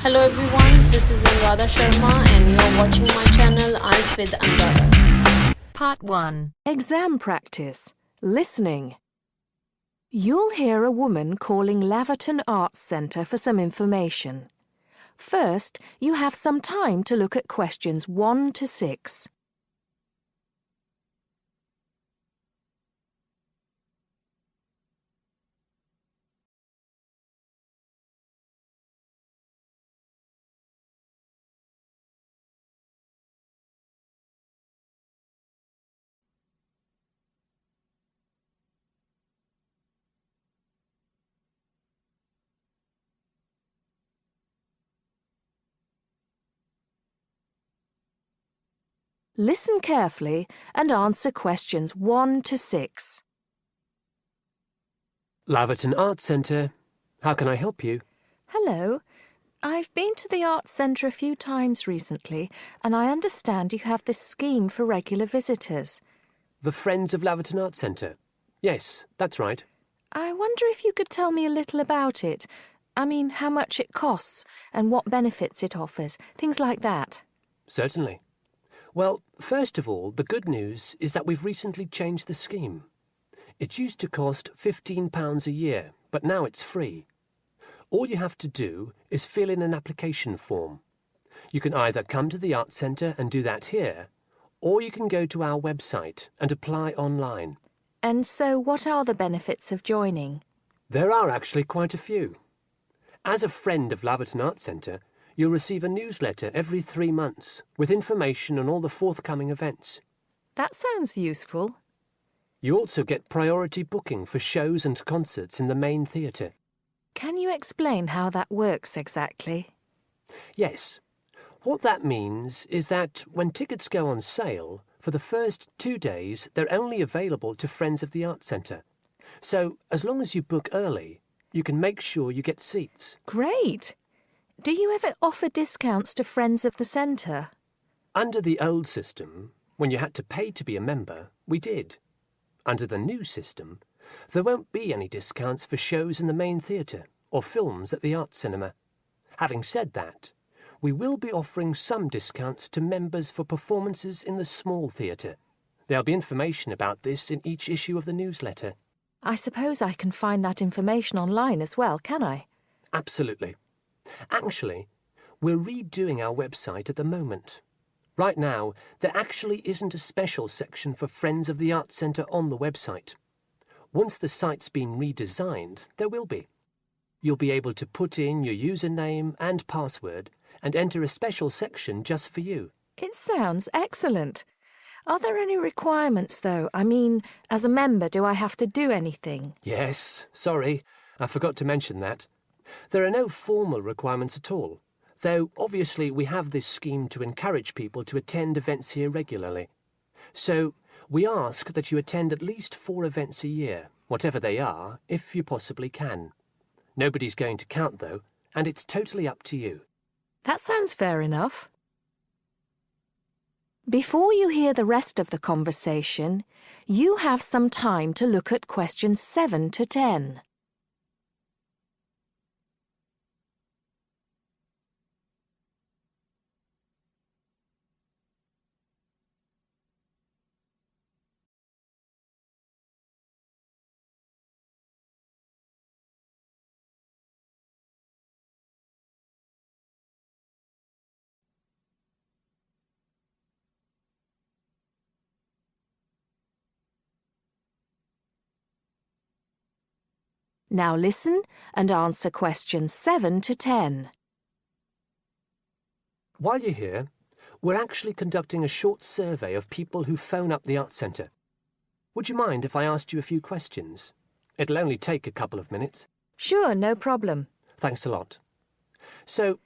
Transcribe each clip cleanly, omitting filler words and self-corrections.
Hello everyone, this is ANURADHA Sharma and you're watching my channel IELTS with ANURADHA. Part 1. Exam practice. Listening. You'll hear a woman calling Laverton Arts Centre for some information. First, you have some time to look at questions 1 to 6. Listen carefully and answer questions 1 to 6. Laverton Arts Centre. How can I help you? Hello. I've been to the Arts Centre a few times recently, and I understand you have this scheme for regular visitors. The Friends of Laverton Arts Centre. Yes, that's right. I wonder if you could tell me a little about it. I mean, how much it costs and what benefits it offers, things like that. Certainly. Well, first of all, the good news is that we've recently changed the scheme. It used to cost £15 a year, but now it's free. All you have to do is fill in an application form. You can either come to the Arts Centre and do that here, or you can go to our website and apply online. And so what are the benefits of joining? There are actually quite a few. As a friend of Laverton Arts Centre, you'll receive a newsletter every 3 months with information on all the forthcoming events. That sounds useful. You also get priority booking for shows and concerts in the main theatre. Can you explain how that works exactly? Yes. What that means is that when tickets go on sale, for the first 2 days they're only available to Friends of the Arts Centre. So as long as you book early, you can make sure you get seats. Great! Do you ever offer discounts to Friends of the Centre? Under the old system, when you had to pay to be a member, we did. Under the new system, there won't be any discounts for shows in the main theatre or films at the Arts Cinema. Having said that, we will be offering some discounts to members for performances in the small theatre. There'll be information about this in each issue of the newsletter. I suppose I can find that information online as well, can I? Absolutely. Actually, we're redoing our website at the moment. Right now, there actually isn't a special section for Friends of the Arts Centre on the website. Once the site's been redesigned, there will be. You'll be able to put in your username and password and enter a special section just for you. It sounds excellent. Are there any requirements, though? I mean, as a member, do I have to do anything? Yes, sorry, I forgot to mention that. There are no formal requirements at all, though obviously we have this scheme to encourage people to attend events here regularly. So we ask that you attend at least 4 events a year, whatever they are, if you possibly can. Nobody's going to count, though, and it's totally up to you. That sounds fair enough. Before you hear the rest of the conversation, you have some time to look at questions 7 to 10. Now listen and answer questions 7 to 10. While you're here, we're actually conducting a short survey of people who phone up the Arts Centre. Would you mind if I asked you a few questions? It'll only take a couple of minutes. Sure, no problem. Thanks a lot. So,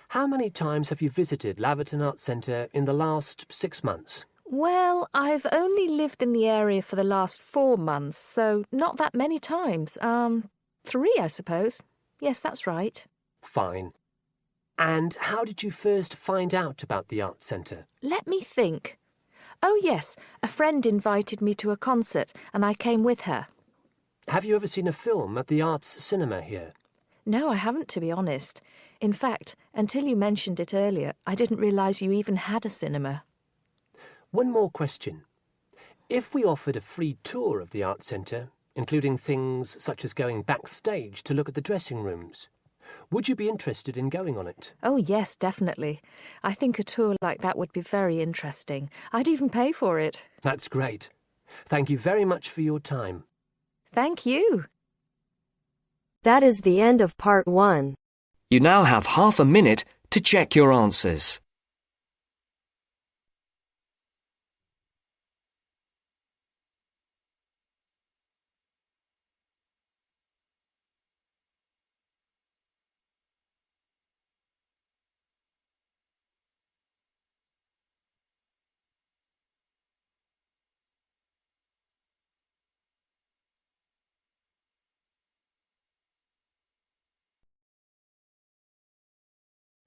how many times have you visited Laverton Arts Centre in the last 6 months? Well, I've only lived in the area for the last 4 months, so not that many times. 3, I suppose. Yes, that's right. Fine. And how did you first find out about the Arts Centre? Let me think. Oh, yes, a friend invited me to a concert, and I came with her. Have you ever seen a film at the Arts Cinema here? No, I haven't, to be honest. In fact, until you mentioned it earlier, I didn't realise you even had a cinema. One more question. If we offered a free tour of the Arts Centre, including things such as going backstage to look at the dressing rooms, would you be interested in going on it? Oh, yes, definitely. I think a tour like that would be very interesting. I'd even pay for it. That's great. Thank you very much for your time. Thank you. That is the end of part 1. You now have half a minute to check your answers.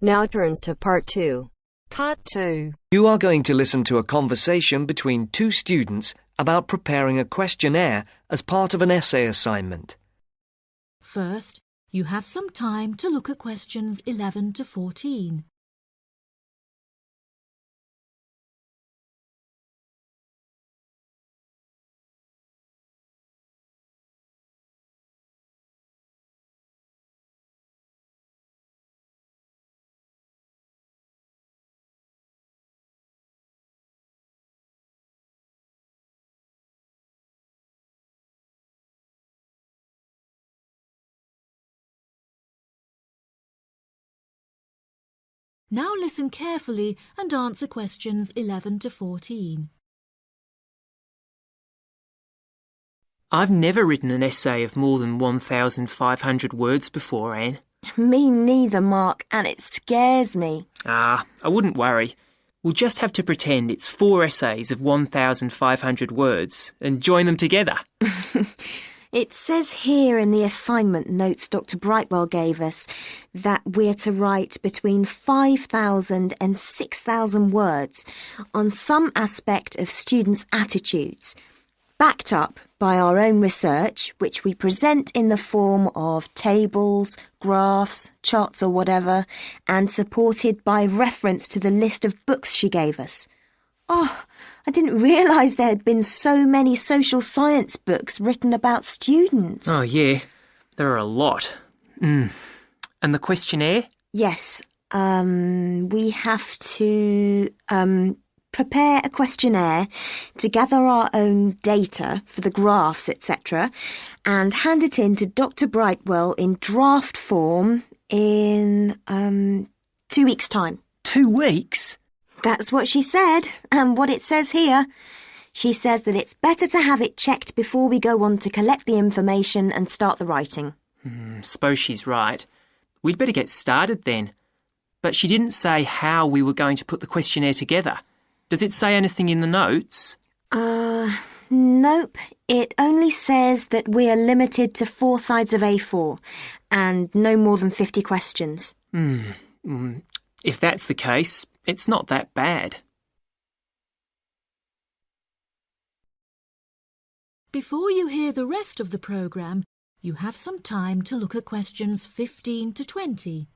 Now turns to part 2. Part 2. You are going to listen to a conversation between two students about preparing a questionnaire as part of an essay assignment. First, you have some time to look at questions 11 to 14. Now listen carefully and answer questions 11 to 14. I've never written an essay of more than 1,500 words before, Anne. Me neither, Mark, and it scares me. I wouldn't worry. We'll just have to pretend it's 4 essays of 1,500 words and join them together. It says here in the assignment notes Dr. Brightwell gave us that we're to write between 5,000 and 6,000 words on some aspect of students' attitudes, backed up by our own research, which we present in the form of tables, graphs, charts or whatever, and supported by reference to the list of books she gave us. Oh, I didn't realise there had been so many social science books written about students. Oh, yeah. There are a lot. And the questionnaire? Yes. We have to prepare a questionnaire to gather our own data for the graphs, etc., and hand it in to Dr. Brightwell in draft form in 2 weeks' time. 2 weeks? That's what she said, and what it says here. She says that it's better to have it checked before we go on to collect the information and start the writing. Suppose she's right. We'd better get started then. But she didn't say how we were going to put the questionnaire together. Does it say anything in the notes? Nope. It only says that we are limited to 4 sides of A4 and no more than 50 questions. If that's the case, it's not that bad. Before you hear the rest of the programme, you have some time to look at questions 15 to 20.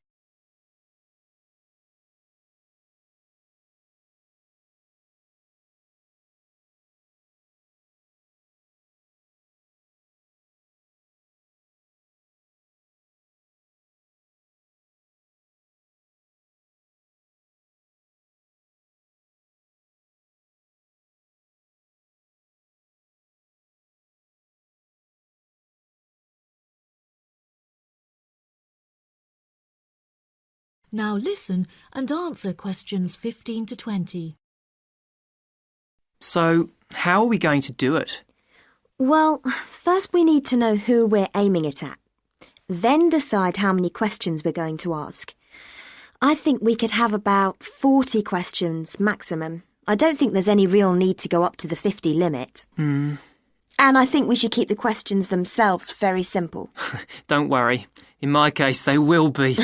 Now listen and answer questions 15 to 20. So, how are we going to do it? Well, first we need to know who we're aiming it at. Then decide how many questions we're going to ask. I think we could have about 40 questions maximum. I don't think there's any real need to go up to the 50 limit. And I think we should keep the questions themselves very simple. Don't worry. In my case, they will be.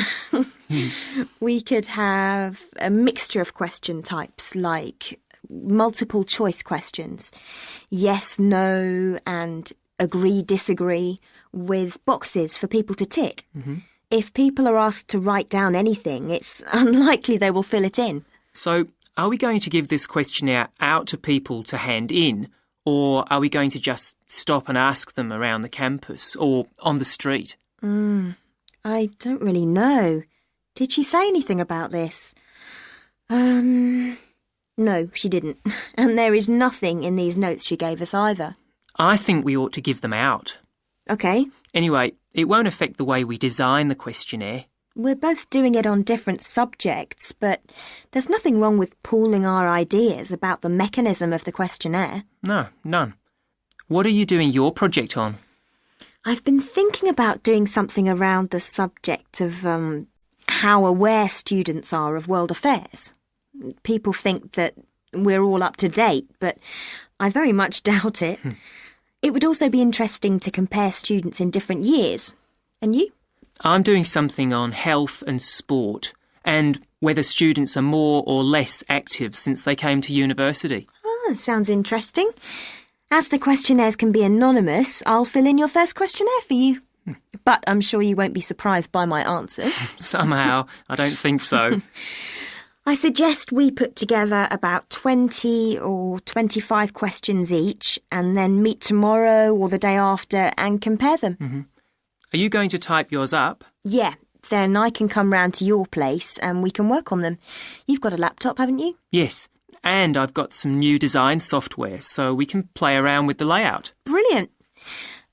We could have a mixture of question types like multiple choice questions, yes, no, and agree, disagree, with boxes for people to tick. If people are asked to write down anything, it's unlikely they will fill it in. So, are we going to give this questionnaire out to people to hand in, or are we going to just stop and ask them around the campus or on the street? I don't really know. Did she say anything about this? No, she didn't. And there is nothing in these notes she gave us either. I think we ought to give them out. OK. Anyway, it won't affect the way we design the questionnaire. We're both doing it on different subjects, but there's nothing wrong with pooling our ideas about the mechanism of the questionnaire. No, none. What are you doing your project on? I've been thinking about doing something around the subject of how aware students are of world affairs. People think that we're all up to date, but I very much doubt it. It would also be interesting to compare students in different years. And you? I'm doing something on health and sport, and whether students are more or less active since they came to university. Sounds interesting. As the questionnaires can be anonymous, I'll fill in your first questionnaire for you. But I'm sure you won't be surprised by my answers. Somehow, I don't think so. I suggest we put together about 20 or 25 questions each and then meet tomorrow or the day after and compare them. Are you going to type yours up? Yeah, then I can come round to your place and we can work on them. You've got a laptop, haven't you? Yes, and I've got some new design software so we can play around with the layout. Brilliant.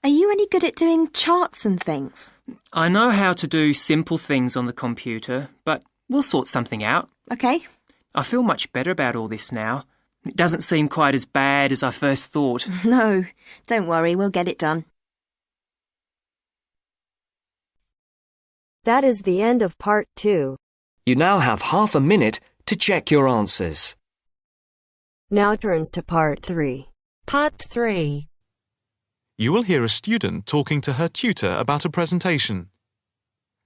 Are you any good at doing charts and things? I know how to do simple things on the computer, but we'll sort something out. OK. I feel much better about all this now. It doesn't seem quite as bad as I first thought. No, don't worry, we'll get it done. That is the end of part 2. You now have half a minute to check your answers. Now turns to part 3. Part 3. You will hear a student talking to her tutor about a presentation.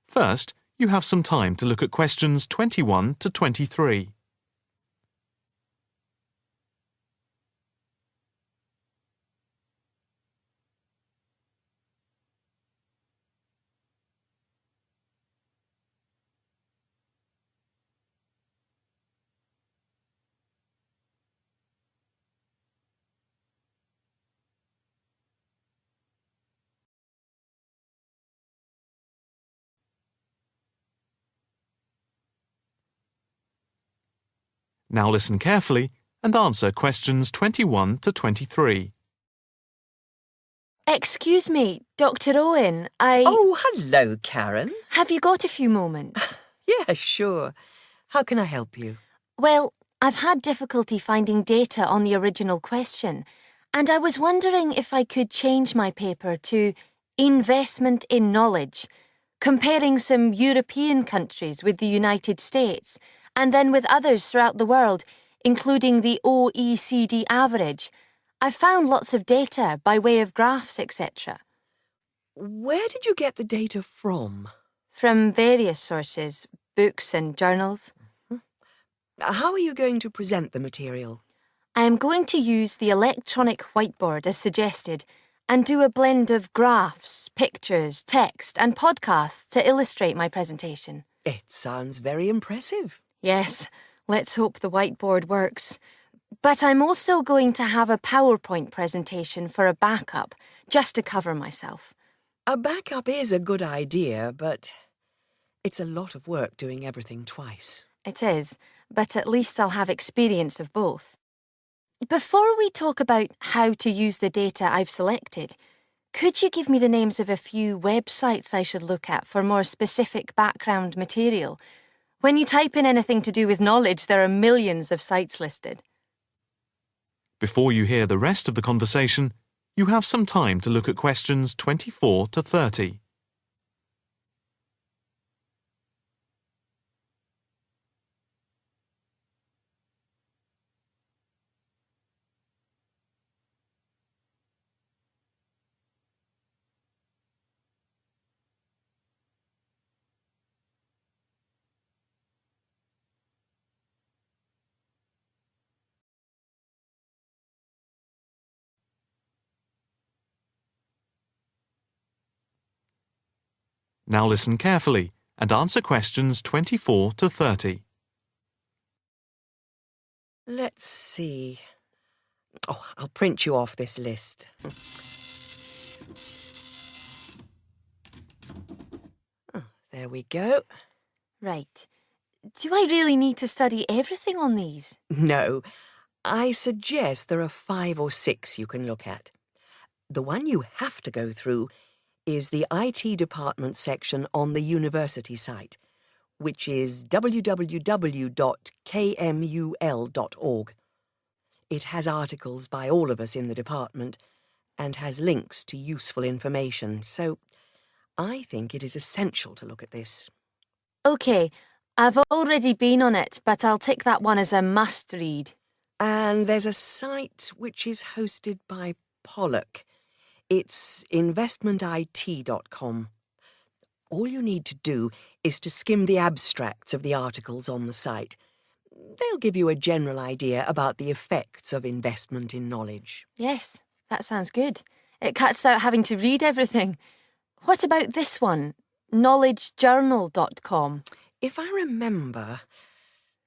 First, you have some time to look at questions 21 to 23. Now listen carefully and answer questions 21 to 23. Excuse me, Dr. Owen, Oh, hello, Karen. Have you got a few moments? Yeah, sure. How can I help you? Well, I've had difficulty finding data on the original question, and I was wondering if I could change my paper to Investment in Knowledge, comparing some European countries with the United States, and then with others throughout the world, including the OECD average. I found lots of data by way of graphs, etc. Where did you get the data from? From various sources, books and journals. How are you going to present the material? I am going to use the electronic whiteboard as suggested and do a blend of graphs, pictures, text and podcasts to illustrate my presentation. It sounds very impressive. Yes, let's hope the whiteboard works. But I'm also going to have a PowerPoint presentation for a backup, just to cover myself. A backup is a good idea, but it's a lot of work doing everything twice. It is, but at least I'll have experience of both. Before we talk about how to use the data I've selected, could you give me the names of a few websites I should look at for more specific background material? When you type in anything to do with knowledge, there are millions of sites listed. Before you hear the rest of the conversation, you have some time to look at questions 24 to 30. Now listen carefully and answer questions 24 to 30. Let's see. Oh, I'll print you off this list. Oh, there we go. Right. Do I really need to study everything on these? No, I suggest there are 5 or 6 you can look at. The one you have to go through is the IT department section on the university site, which is www.kmul.org. It has articles by all of us in the department and has links to useful information, so I think it is essential to look at this. OK, I've already been on it, but I'll tick that one as a must-read. And there's a site which is hosted by Pollock. It's investmentit.com. All you need to do is to skim the abstracts of the articles on the site. They'll give you a general idea about the effects of investment in knowledge. Yes, that sounds good. It cuts out having to read everything. What about this one? knowledgejournal.com. If I remember,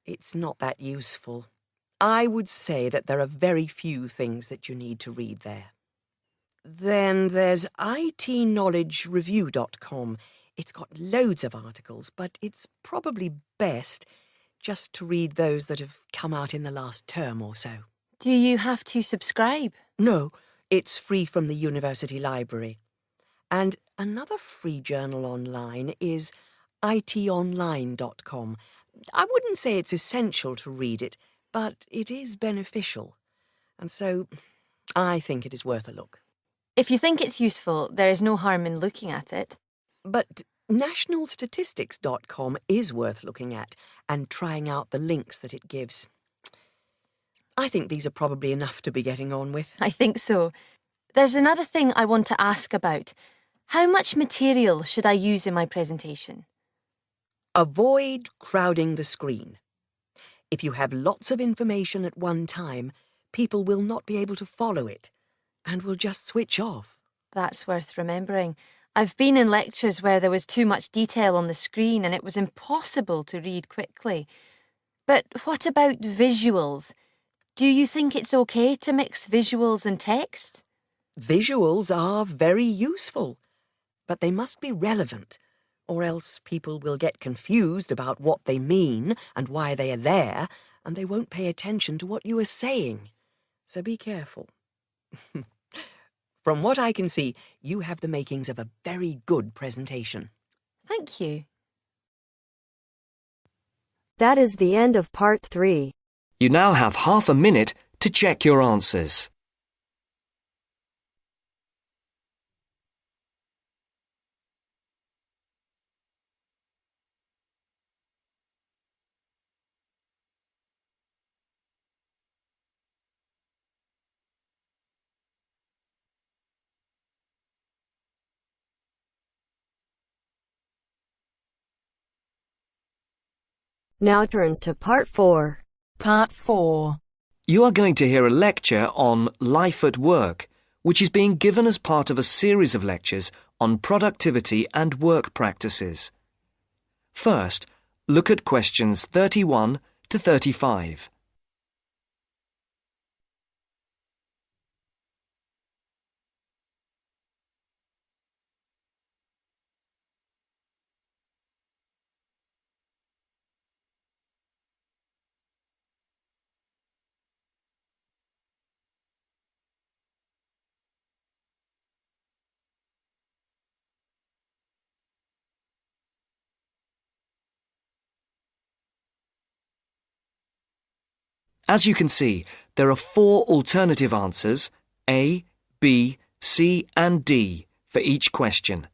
it's not that useful. I would say that there are very few things that you need to read there. Then there's itknowledgereview.com. It's got loads of articles, but it's probably best just to read those that have come out in the last term or so. Do you have to subscribe? No, it's free from the university library. And another free journal online is itonline.com. I wouldn't say it's essential to read it, but it is beneficial. And so I think it is worth a look. If you think it's useful, there is no harm in looking at it. But nationalstatistics.com is worth looking at and trying out the links that it gives. I think these are probably enough to be getting on with. I think so. There's another thing I want to ask about. How much material should I use in my presentation? Avoid crowding the screen. If you have lots of information at one time, people will not be able to follow it and will just switch off. That's worth remembering. I've been in lectures where there was too much detail on the screen and it was impossible to read quickly. But what about visuals? Do you think it's okay to mix visuals and text? Visuals are very useful, but they must be relevant, or else people will get confused about what they mean and why they are there, and they won't pay attention to what you are saying. So be careful. From what I can see, you have the makings of a very good presentation. Thank you. That is the end of part 3. You now have half a minute to check your answers. Now turns to part 4. Part 4. You are going to hear a lecture on life at work, which is being given as part of a series of lectures on productivity and work practices. First, look at questions 31 to 35. As you can see, there are 4 alternative answers, A, B, C and D, for each question.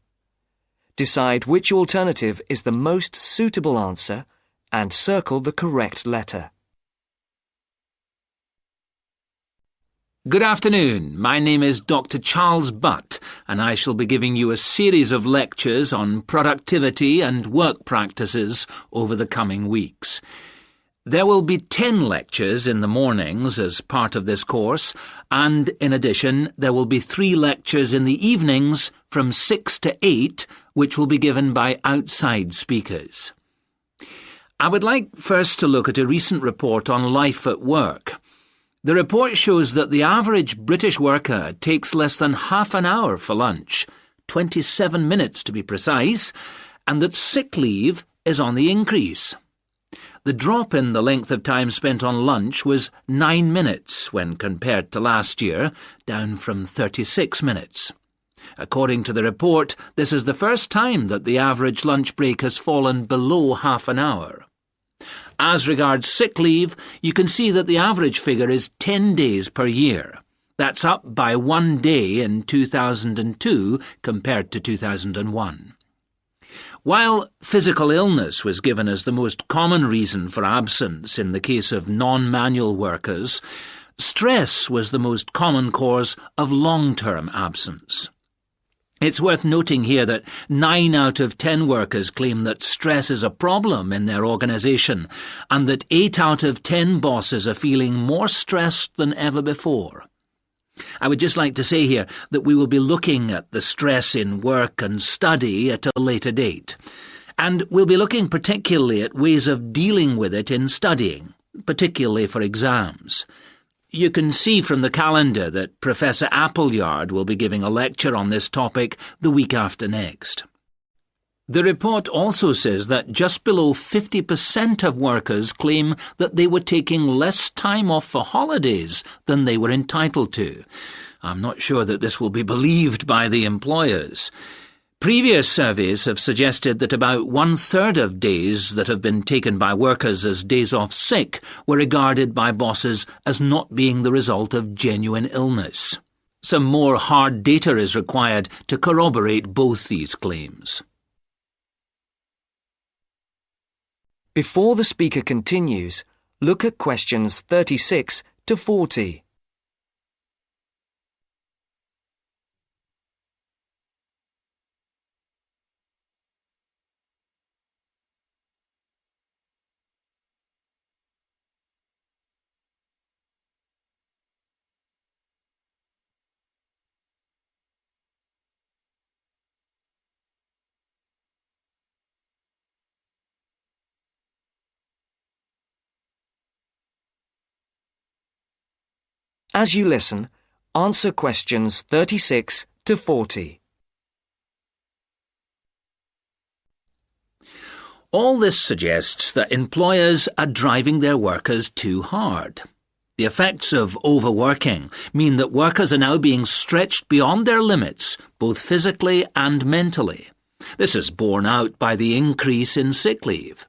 Decide which alternative is the most suitable answer and circle the correct letter. Good afternoon. My name is Dr. Charles Butt, and I shall be giving you a series of lectures on productivity and work practices over the coming weeks. There will be 10 lectures in the mornings as part of this course, and in addition there will be 3 lectures in the evenings from 6 to 8 which will be given by outside speakers. I would like first to look at a recent report on life at work. The report shows that the average British worker takes less than half an hour for lunch, 27 minutes to be precise, and that sick leave is on the increase. The drop in the length of time spent on lunch was 9 minutes when compared to last year, down from 36 minutes. According to the report, this is the first time that the average lunch break has fallen below half an hour. As regards sick leave, you can see that the average figure is 10 days per year. That's up by 1 day in 2002 compared to 2001. While physical illness was given as the most common reason for absence in the case of non-manual workers, stress was the most common cause of long-term absence. It's worth noting here that 9 out of 10 workers claim that stress is a problem in their organisation, and that 8 out of 10 bosses are feeling more stressed than ever before. I would just like to say here that we will be looking at the stress in work and study at a later date. And we'll be looking particularly at ways of dealing with it in studying, particularly for exams. You can see from the calendar that Professor Appleyard will be giving a lecture on this topic the week after next. The report also says that just below 50% of workers claim that they were taking less time off for holidays than they were entitled to. I'm not sure that this will be believed by the employers. Previous surveys have suggested that about 1/3 of days that have been taken by workers as days off sick were regarded by bosses as not being the result of genuine illness. Some more hard data is required to corroborate both these claims. Before the speaker continues, look at questions 36 to 40. As you listen, answer questions 36 to 40. All this suggests that employers are driving their workers too hard. The effects of overworking mean that workers are now being stretched beyond their limits, both physically and mentally. This is borne out by the increase in sick leave.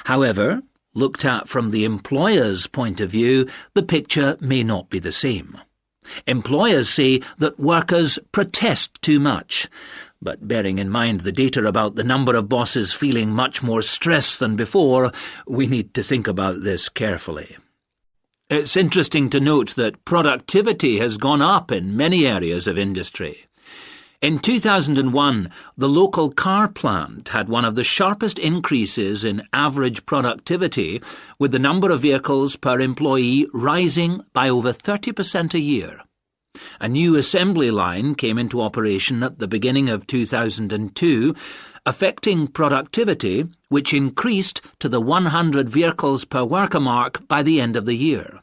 However, looked at from the employer's point of view, the picture may not be the same. Employers say that workers protest too much, but bearing in mind the data about the number of bosses feeling much more stress than before, we need to think about this carefully. It's interesting to note that productivity has gone up in many areas of industry. In 2001, the local car plant had one of the sharpest increases in average productivity, with the number of vehicles per employee rising by over 30% a year. A new assembly line came into operation at the beginning of 2002, affecting productivity, which increased to the 100 vehicles per worker mark by the end of the year.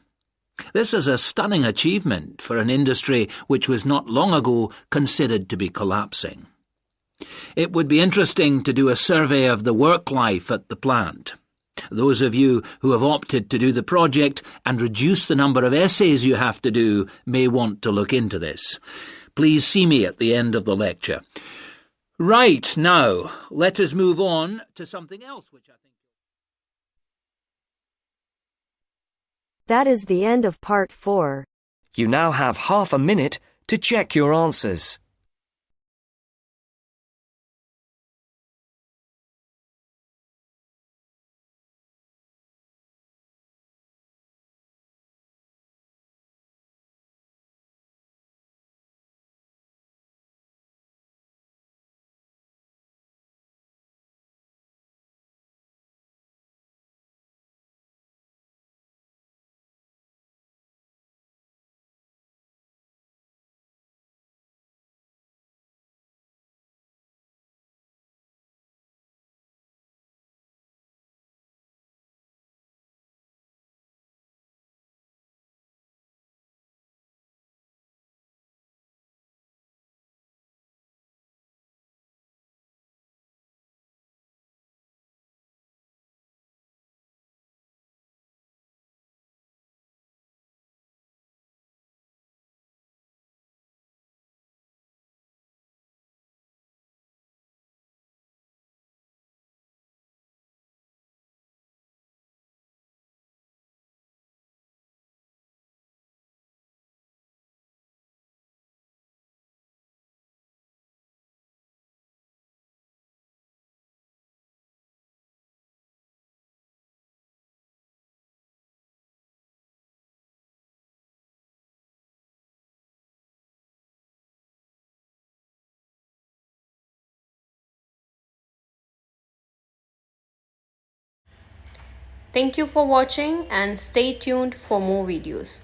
This is a stunning achievement for an industry which was not long ago considered to be collapsing. It would be interesting to do a survey of the work life at the plant. Those of you who have opted to do the project and reduce the number of essays you have to do may want to look into this. Please see me at the end of the lecture. Right, now, let us move on to something else which I think... That is the end of part 4. You now have half a minute to check your answers. Thank you for watching and stay tuned for more videos.